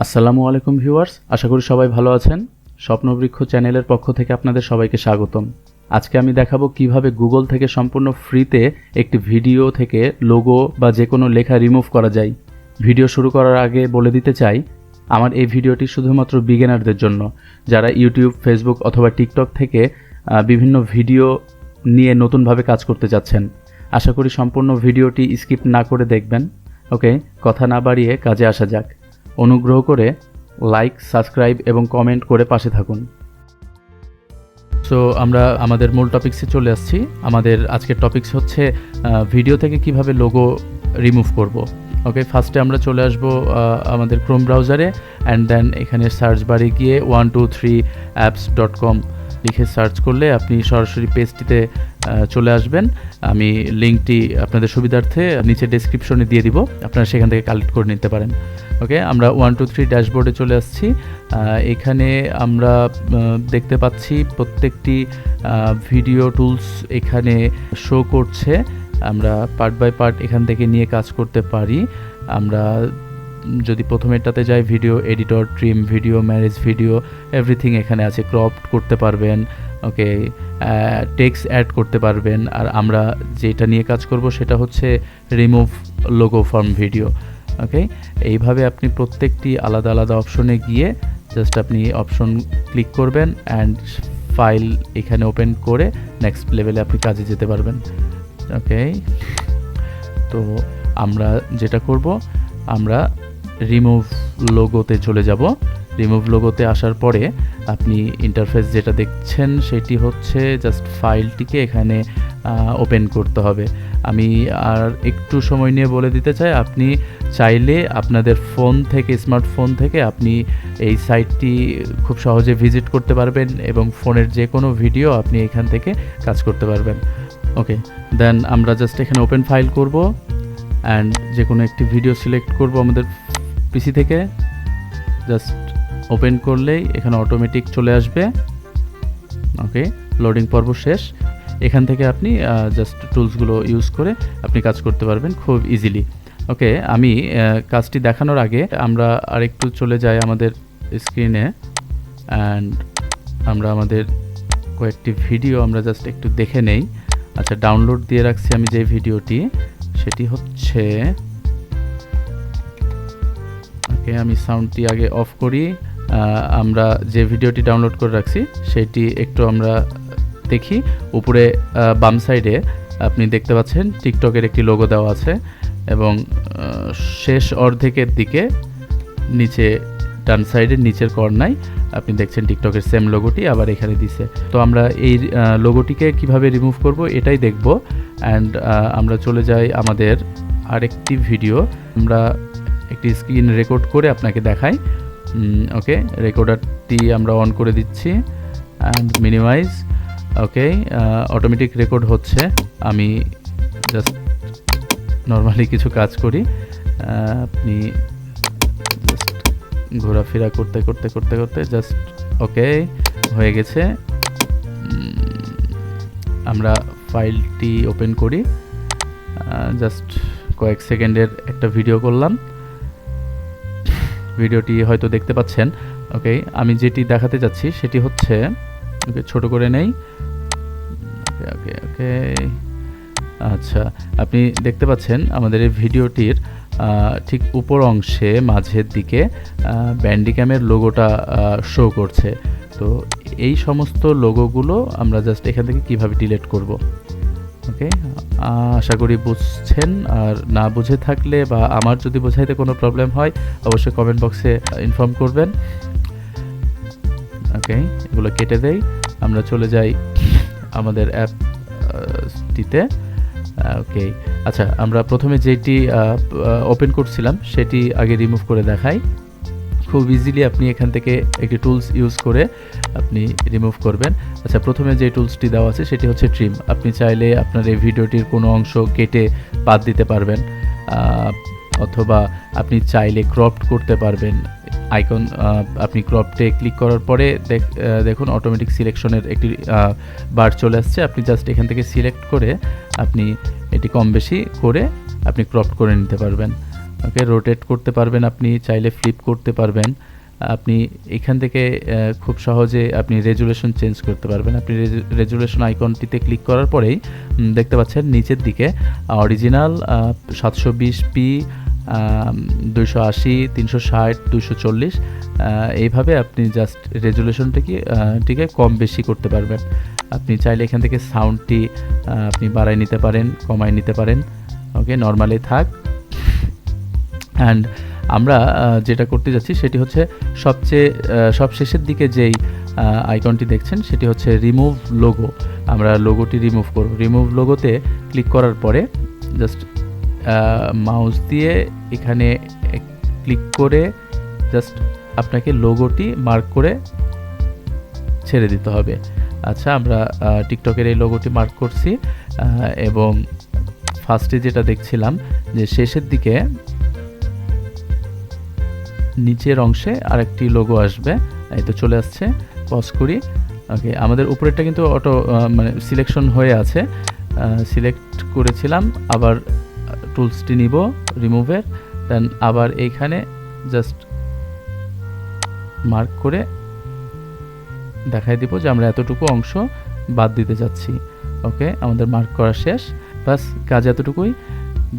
আসসালামু আলাইকুম ভিউয়ার্স, আশা করি সবাই ভালো আছেন। স্বপ্নবৃক্ষ চ্যানেলের পক্ষ থেকে আপনাদের সবাইকে স্বাগতম। আজকে আমি দেখাবো কিভাবে গুগল থেকে সম্পূর্ণ ফ্রিতে একটি ভিডিও থেকে লোগো বা যে কোনো লেখা রিমুভ করা যায়। ভিডিও শুরু করার আগে বলে দিতে চাই, আমার এই ভিডিওটি শুধুমাত্র বিগিনারদের জন্য, যারা ইউটিউব, ফেসবুক অথবা টিকটক থেকে বিভিন্ন ভিডিও নিয়ে নতুনভাবে কাজ করতে যাচ্ছেন। আশা করি সম্পূর্ণ ভিডিওটি স্কিপ না করে দেখবেন। ওকে, কথা না বাড়িয়ে কাজে আসা যাক। অনুগ্রহ করে লাইক, সাবস্ক্রাইব এবং কমেন্ট করে পাশে থাকুন। সো আমরা আমাদের মূল টপিকসে চলে আসছি। আমাদের আজকের টপিকস হচ্ছে ভিডিও থেকে কিভাবে লোগো রিমুভ করব। ওকে, ফার্স্টে আমরা চলে আসব আমাদের ক্রোম ব্রাউজারে, অ্যান্ড দেন এখানে সার্চ বারে গিয়ে 123apps.com লিখে সার্চ করলে আপনি সরাসরি পেজটিতে চলে আসবেন। আমি লিঙ্কটি আপনাদের সুবিধার্থে নিচে ডেসক্রিপশনে দিয়ে দিব, আপনারা সেখান থেকে কালেক্ট করে নিতে পারেন। ওকে, আমরা 123 ড্যাশবোর্ডে চলে আসছি। এখানে আমরা দেখতে পাচ্ছি প্রত্যেকটি ভিডিও টুলস এখানে শো করছে। আমরা পার্ট বাই পার্ট এখান থেকে নিয়ে কাজ করতে পারি। আমরা যদি প্রথমেরটাতে যাই, video editor, trim video, marriage video, everything এখানে আছে। ক্রপ করতে পারবেন, ওকে, টেক্সট অ্যাড করতে পারবেন। আর আমরা যেটা নিয়ে কাজ করব সেটা হচ্ছে রিমুভ লোগো ফ্রম ভিডিও। ওকে, এইভাবে আপনি প্রত্যেকটি আলাদা আলাদা অপশনে গিয়ে জাস্ট আপনি অপশন ক্লিক করবেন অ্যান্ড ফাইল এখানে ওপেন করে নেক্সট লেভেলে আপনি কাজে যেতে পারবেন। ওকে, তো আমরা যেটা করব, আমরা রিমুভ লোগোতে চলে যাব। রিমুভ লোগোতে আসার পরে আপনি ইন্টারফেস যেটা দেখছেন সেটি হচ্ছে জাস্ট ফাইলটিকে এখানে ওপেন করতে হবে। আমি আর একটু সময় নিয়ে বলে দিতে চাই, আপনি চাইলে আপনাদের ফোন থেকে, স্মার্টফোন থেকে আপনি এই সাইটটি খুব সহজে ভিজিট করতে পারবেন এবং ফোনের যে কোনো ভিডিও আপনি এখান থেকে কাজ করতে পারবেন। ওকে, দেন আমরা জাস্ট এখানে ওপেন ফাইল করব অ্যান্ড যে কোনো একটি ভিডিও সিলেক্ট করব আমাদের পিসি থেকে। জাস্ট ওপেন করলেই এখানে অটোমেটিক চলে আসবে। ওকে, লোডিং পর্ব শেষ। এখান থেকে আপনি জাস্ট টুলসগুলো ইউজ করে আপনি কাজ করতে পারবেন খুব ইজিলি। ওকে, আমি কাজটি দেখানোর আগে আমরা আরেকটু চলে যাই আমাদের স্ক্রিনে, অ্যান্ড আমরা আমাদের কয়েকটি ভিডিও আমরা জাস্ট একটু দেখে নেই। আচ্ছা, ডাউনলোড দিয়ে রাখছি আমি যে ভিডিওটি, সেটি হচ্ছে, ওকে, আমি সাউন্ডটি আগে অফ করি। আমরা যে ভিডিওটি ডাউনলোড করে রাখছি সেটি একটু আমরা দেখি। উপরে বাম সাইডে আপনি দেখতে পাচ্ছেন টিকটকের একটি লোগো দেওয়া আছে এবং শেষ অর্ধেকের দিকে নিচে ডান সাইডের নিচের কর্নায় আপনি দেখছেন টিকটকের সেম লোগোটি আবার এখানে দিছে। তো আমরা এই লোগোটিকে কিভাবে রিমুভ করব এটাই দেখব। অ্যান্ড আমরা চলে যাই আমাদের আরেকটি ভিডিও। আমরা একটি স্ক্রিন রেকর্ড করে আপনাকে দেখাই। ওকে, রেকর্ডারটি আমরা অন করে দিচ্ছি and minimise. Okay, automatic record হচ্ছে। আমি জাস্ট নর্মালি কিছু কাজ করি। আপনি জাস্ট ঘোরাফেরা করতে করতে করতে করতে জাস্ট ওকে হয়ে গেছে। আমরা ফাইলটি ওপেন করি। জাস্ট কয়েক সেকেন্ডের একটা ভিডিও করলাম। ভিডিওটি হয়তো দেখতে পাচ্ছেন। ওকে, আমি যেটি দেখাতে যাচ্ছি সেটি হচ্ছে, ওকে, ছোট করে নেই। ওকে ওকে ওকে আচ্ছা, আপনি দেখতে পাচ্ছেন আমাদের এই ভিডিওটির ঠিক উপর অংশে মাঝের দিকে ব্যান্ডিক্যামের লোগোটা শো করছে। তো এই সমস্ত লোগোগুলো আমরা জাস্ট এখান থেকে কিভাবে ডিলিট করব। ওকে, আশা করি বুঝছেন। আর না বুঝে থাকলে বা আমার যদি বোঝাইতে কোনো প্রবলেম হয় অবশ্যই কমেন্ট বক্সে ইনফর্ম করবেন। ওকে, এগুলো কেটে দেই। আমরা চলে যাই আমাদের অ্যাপটিতে। ওকে, আচ্ছা, আমরা প্রথমে যেটি ওপেন করছিলাম সেটি আগে রিমুভ করে দেখাই। খুব ইজিলি আপনি এখান থেকে একটি টুলস ইউজ করে আপনি রিমুভ করবেন। আচ্ছা, প্রথমে যে টুলসটি দেওয়া আছে সেটি হচ্ছে ট্রিম। আপনি চাইলে আপনার এই ভিডিওটির কোনো অংশ কেটে বাদ দিতে পারবেন, অথবা আপনি চাইলে ক্রপড করতে পারবেন। আইকন আপনি ক্রপটে ক্লিক করার পরে দেখুন অটোমেটিক সিলেকশনের একটি বার চলে আসছে। আপনি জাস্ট এখান থেকে সিলেক্ট করে আপনি এটি কম বেশি করে আপনি ক্রপ করে নিতে পারবেন। ওকে, রোটেট করতে পারবেন, আপনি চাইলে ফ্লিপ করতে পারবেন। আপনি এখান থেকে খুব সহজে আপনি রেজুলেশন চেঞ্জ করতে পারবেন। আপনি রেজুলেশন আইকনটিতে ক্লিক করার পরেই দেখতে পাচ্ছেন নিচের দিকে অরিজিনাল 720p, 280, 360, 240 এইভাবে আপনি জাস্ট রেজুলেশনটিকে কম বেশি করতে পারবেন। আপনি চাইলে এখান থেকে সাউন্ডটি আপনি বাড়ায় নিতে পারেন, কমায় নিতে পারেন। ওকে, নর্মালি থাক। অ্যান্ড আমরা যেটা করতে যাচ্ছি সেটি হচ্ছে সব শেষের দিকে যেই আইকনটি দেখছেন সেটি হচ্ছে রিমুভ লোগো। আমরা লোগোটি রিমুভ করব। রিমুভ লোগোতে ক্লিক করার পরে জাস্ট মাউস দিয়ে এখানে ক্লিক করে জাস্ট আপনাকে লোগোটি মার্ক করে ছেড়ে দিতে হবে। আচ্ছা, আমরা টিকটকের এই লোগোটি মার্ক করছি এবং ফার্স্টে যেটা দেখছিলাম যে শেষের দিকে নিচের অংশে আরেকটি লোগো আসবে, এই তো চলে আসছে। পজ করি। ওকে, আমাদের উপরেরটা কিন্তু অটো মানে সিলেকশন হয়ে আছে, সিলেক্ট করেছিলাম। আবার টুলসটি নিব রিমুভের, দেন আবার এইখানে জাস্ট মার্ক করে দেখাই দিব যে আমরা এতটুকু অংশ বাদ দিতে যাচ্ছি। ওকে, আমাদের মার্ক করা শেষ, বাস কাজ এতটুকুই।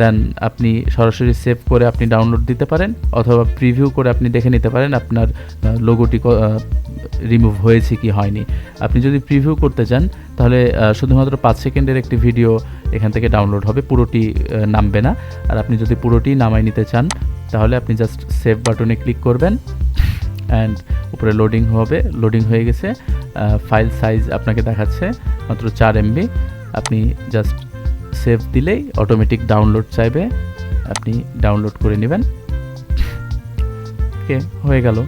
দেন আপনি সরাসরি সেভ করে আপনি ডাউনলোড দিতে পারেন, অথবা প্রিভিউ করে আপনি দেখে নিতে পারেন আপনার লোগোটি রিমুভ হয়েছে কি হয়নি। আপনি যদি প্রিভিউ করতে চান তাহলে শুধুমাত্র 5 সেকেন্ডের একটি ভিডিও এখান থেকে ডাউনলোড হবে, পুরোটি নামবে না। আর আপনি যদি পুরোটি নামাই নিতে চান তাহলে আপনি জাস্ট সেভ বাটনে ক্লিক করবেন অ্যান্ড উপরে লোডিং হবে। লোডিং হয়ে গেছে। ফাইল সাইজ আপনাকে দেখাচ্ছে মাত্র 4 MB। আপনি জাস্ট সেভ দিলেই অটোমেটিক ডাউনলোড চাইবে, আপনি ডাউনলোড করে নেবেন। ওকে, হয়ে গেল।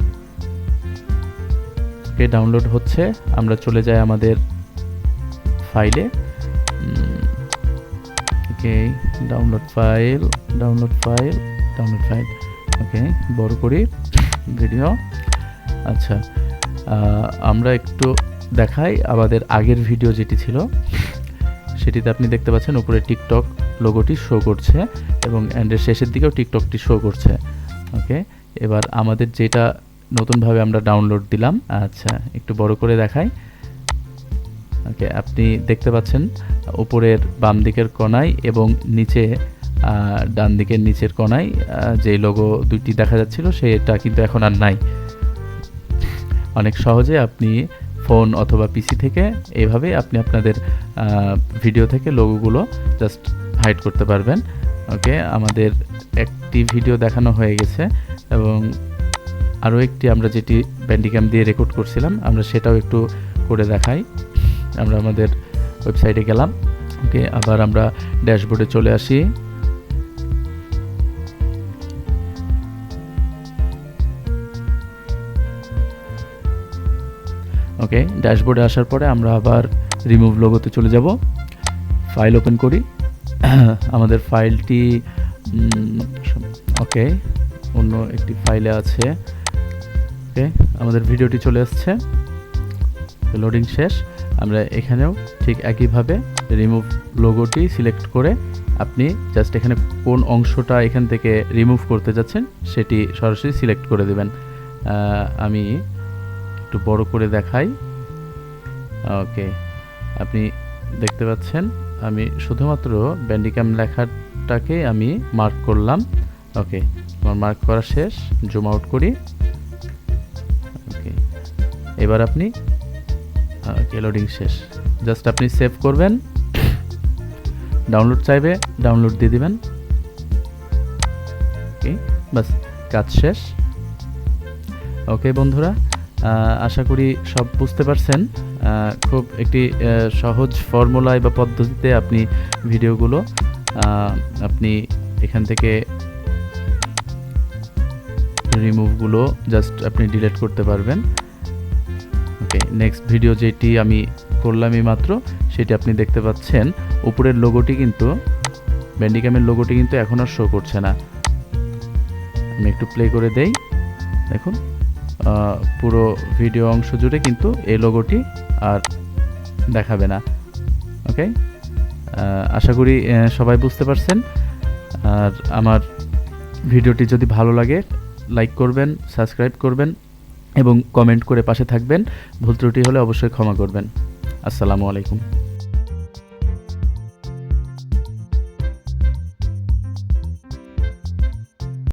ওকে, ডাউনলোড হচ্ছে। আমরা চলে যাই আমাদের ফাইলে। ওকে, ডাউনলোড ফাইল। ওকে, বড় করি ভিডিও। আচ্ছা, আমরা একটু দেখাই আমাদের আগের ভিডিও যেটি ছিল সেটিতে আপনি দেখতে পাচ্ছেন উপরে টিকটক লোগোটি শো করছে এবং এন্ডের শেষের দিকেও টিকটকটি শো করছে। ওকে, এবার আমাদের যেটা নতুনভাবে আমরা ডাউনলোড দিলাম, আচ্ছা একটু বড় করে দেখাই। ওকে, আপনি দেখতে পাচ্ছেন উপরের বাম দিকের কোণায় এবং নিচে ডান দিকের নিচের কোণায় যে লোগো দুইটি দেখা যাচ্ছিল সেটা কিন্তু এখন আর নাই। অনেক সহজে আপনি ফোন অথবা পিসি থেকে এইভাবে আপনি আপনাদের ভিডিও থেকে লোগোগুলো জাস্ট হাইড করতে পারবেন। ওকে, আমাদের একটি ভিডিও দেখানো হয়ে গেছে এবং আরও একটি আমরা যেটি ব্যান্ডিক্যাম দিয়ে রেকর্ড করছিলাম আমরা সেটাও একটু করে দেখাই। আমরা আমাদের ওয়েবসাইটে গেলাম। ওকে, আবার আমরা ড্যাশবোর্ডে চলে আসি। ওকে, ড্যাশবোর্ডে আসার পরে আমরা আবার রিমুভ লোগোতে চলে যাব। ফাইল ওপেন করি। আমাদের ফাইলটি ওকে অন্য একটি ফাইলে আছে। ওকে, আমাদের ভিডিওটি চলে আসছে, লোডিং শেষ। আমরা এখানেও ঠিক একইভাবে রিমুভ লোগোটি সিলেক্ট করে আপনি জাস্ট এখানে কোন অংশটা এখান থেকে রিমুভ করতে যাচ্ছেন সেটি সরাসরি সিলেক্ট করে দেবেন। আমি একটু বড় করে দেখাই। ওকে, আপনি দেখতে পাচ্ছেন আমি শুধুমাত্র ব্যান্ডিক্যাম লেখাটাকে আমি মার্ক করলাম। ওকে, আমার মার্ক করা শেষ। জুম আউট করি। ওকে, এবার আপনি লোডিং শেষ। জাস্ট আপনি সেভ করবেন, ডাউনলোড চাইবে ডাউনলোড দিয়ে দিবেন। ওকে, বাস কাজ শেষ। ওকে বন্ধুরা, আশা করি সব বুঝতে পারছেন। খুব একটি সহজ ফর্মুলায় বা পদ্ধতিতে আপনি ভিডিওগুলো আপনি এখান থেকে রিমুভগুলো জাস্ট আপনি ডিলিট করতে পারবেন। ওকে, নেক্সট ভিডিও যেটি আমি করলাম এই মাত্র সেটি আপনি দেখতে পাচ্ছেন উপরের লোগোটি কিন্তু ব্যান্ডিক্যামের লোগোটি কিন্তু এখন আর শো করছে না। আমি একটু প্লে করে দেই, দেখুন পুরো ভিডিও অংশ জুড়ে কিন্তু এই লোগোটি আর দেখাবে না। ওকে, আশা করি সবাই বুঝতে পারছেন। আর আমার ভিডিওটি যদি ভালো লাগে লাইক করবেন, সাবস্ক্রাইব করবেন এবং কমেন্ট করে পাশে থাকবেন। ভুল ত্রুটি হলে অবশ্যই ক্ষমা করবেন। আসসালামু আলাইকুম।